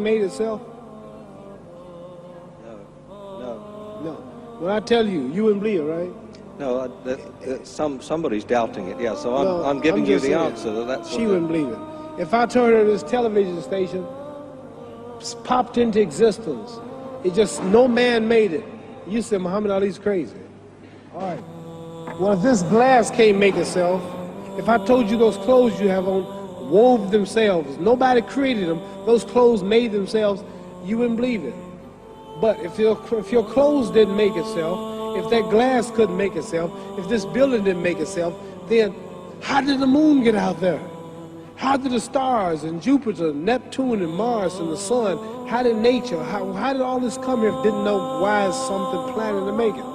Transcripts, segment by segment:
made itself? No. When I tell you, you wouldn't believe it, right? No, somebody's doubting it, yeah, so I'm giving you the answer. That's she wouldn't believe it. If I told her this television station popped into existence, it just, no man made it, you said Muhammad Ali's crazy. All right. Well, if this glass can't make itself, if I told you those clothes you have on wove themselves, nobody created them, those clothes made themselves, you wouldn't believe it. But if your clothes didn't make itself, if that glass couldn't make itself, if this building didn't make itself, then how did the moon get out there? How did the stars and Jupiter, Neptune and Mars and the sun, how did nature, how did all this come here if didn't know why is something planning to make it?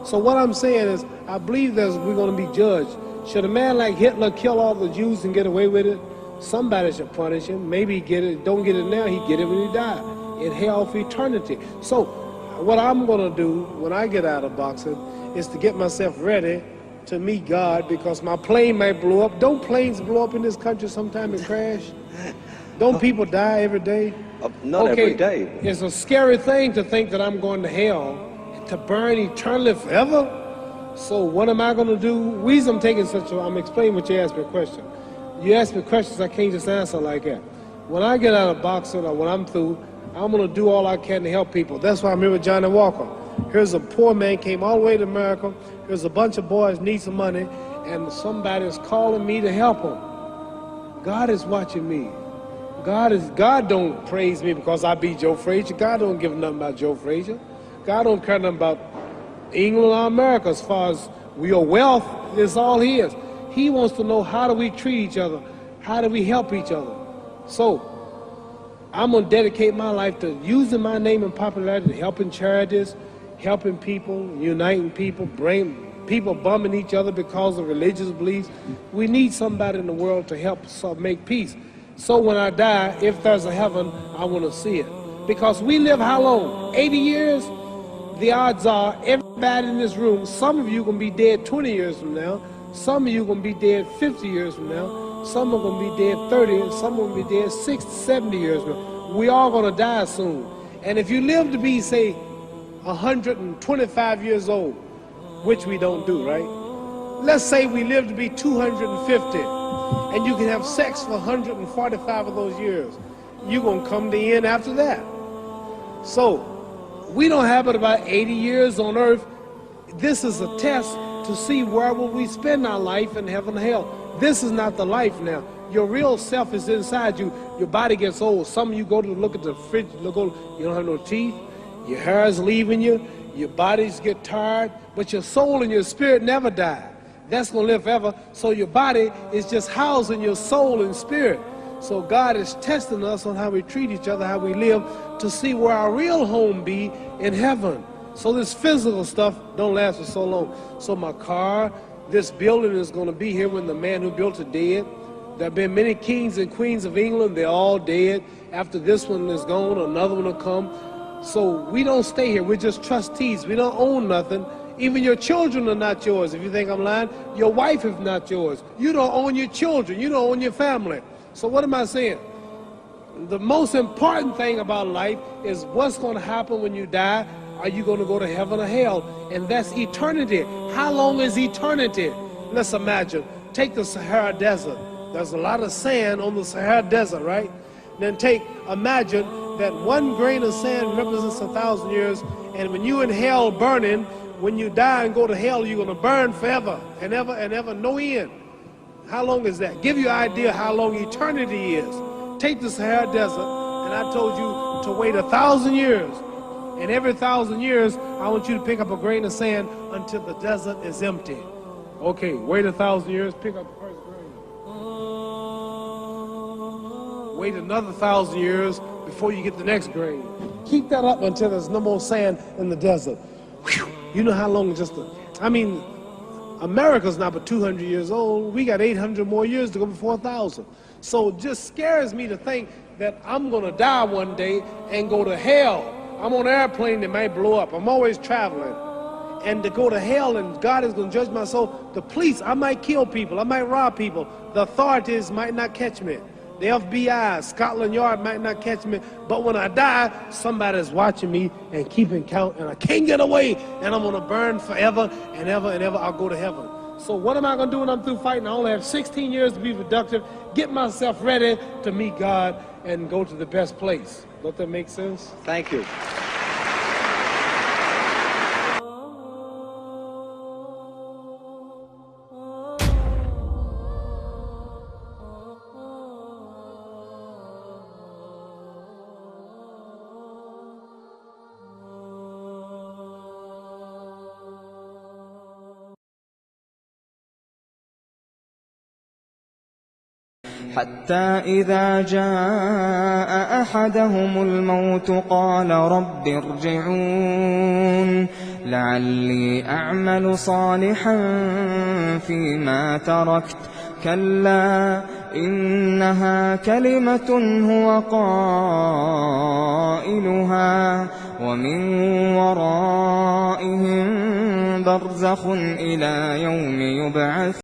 So what I'm saying is, I believe that we're going to be judged. Should a man like Hitler kill all the Jews and get away with it? Somebody should punish him. Maybe he get it, don't get it now, he get it when he died. In hell for eternity. So what I'm going to do when I get out of boxing is to get myself ready to meet God, because my plane might blow up. Don't planes blow up in this country sometime and crash? Don't people die every day? Not every day. It's a scary thing to think that I'm going to hell to burn eternally forever. So what am I going to do? The reason I'm taking I'm explaining what you asked me a question. You ask me questions I can't just answer like that. When I get out of boxing or when I'm through, I'm going to do all I can to help people. That's why I'm here with Johnny Walker. Here's a poor man, came all the way to America. Here's a bunch of boys need some money, and somebody is calling me to help them. God is watching me. God don't praise me because I beat Joe Frazier. God don't give nothing about Joe Frazier. God don't care nothing about England or America as far as your wealth is all his. He wants to know, how do we treat each other? How do we help each other? So I'm going to dedicate my life to using my name and popularity, to helping charities, helping people, uniting people, bring people bumming each other because of religious beliefs. We need somebody in the world to help make peace. So when I die, if there's a heaven, I want to see it. Because we live how long? 80 years? The odds are everybody in this room, some of you are going to be dead 20 years from now, some of you are going to be dead 50 years from now, some are going to be dead 30, and some are going to be dead 60, 70 years from now. We all going to die soon. And if you live to be, say, 125 years old, which we don't do, right? Let's say we live to be 250, and you can have sex for 145 of those years. You're going to come to the end after that. So, we don't have but about 80 years on earth. This is a test to see where will we spend our life in heaven or hell. This is not the life now. Your real self is inside you. Your body gets old. Some of you go to look at the fridge, you don't have no teeth. Your hair is leaving you. Your bodies get tired. But your soul and your spirit never die. That's going to live forever. So your body is just housing your soul and spirit. So God is testing us on how we treat each other, how we live, to see where our real home be in heaven. So this physical stuff don't last for so long. So my car, this building is going to be here when the man who built it dead. There have been many kings and queens of England. They're all dead. After this one is gone, another one will come. So we don't stay here. We're just trustees. We don't own nothing. Even your children are not yours. If you think I'm lying, your wife is not yours. You don't own your children. You don't own your family. So what am I saying? The most important thing about life is what's going to happen when you die. Are you going to go to heaven or hell? And that's eternity. How long is eternity? Let's imagine. Take the Sahara Desert. There's a lot of sand on the Sahara Desert, right? Then imagine that one grain of sand represents 1,000 years, and when you in hell burning, when you die and go to hell, you're going to burn forever and ever, no end. How long is that? Give you an idea how long eternity is. Take the Sahara Desert, and I told you to wait 1,000 years. And every 1,000 years, I want you to pick up a grain of sand until the desert is empty. Okay, wait 1,000 years, pick up the first grain. Wait another 1,000 years before you get the next grain. Keep that up until there's no more sand in the desert. Whew. You know how long America's not but 200 years old. We got 800 more years to go before 1,000. So it just scares me to think that I'm going to die one day and go to hell. I'm on an airplane that might blow up. I'm always traveling. And to go to hell and God is going to judge my soul. The police, I might kill people. I might rob people. The authorities might not catch me. The FBI, Scotland Yard might not catch me, but when I die, somebody's watching me and keeping count, and I can't get away, and I'm gonna burn forever and ever and ever. I'll go to heaven. So what am I gonna do when I'm through fighting? I only have 16 years to be productive, get myself ready to meet God and go to the best place. Don't that make sense? Thank you. حتى إذا جاء أحدهم الموت قال رب ارجعون لعلي أعمل صالحا فيما تركت كلا إنها كلمة هو قائلها ومن ورائهم برزخ إلى يوم يبعث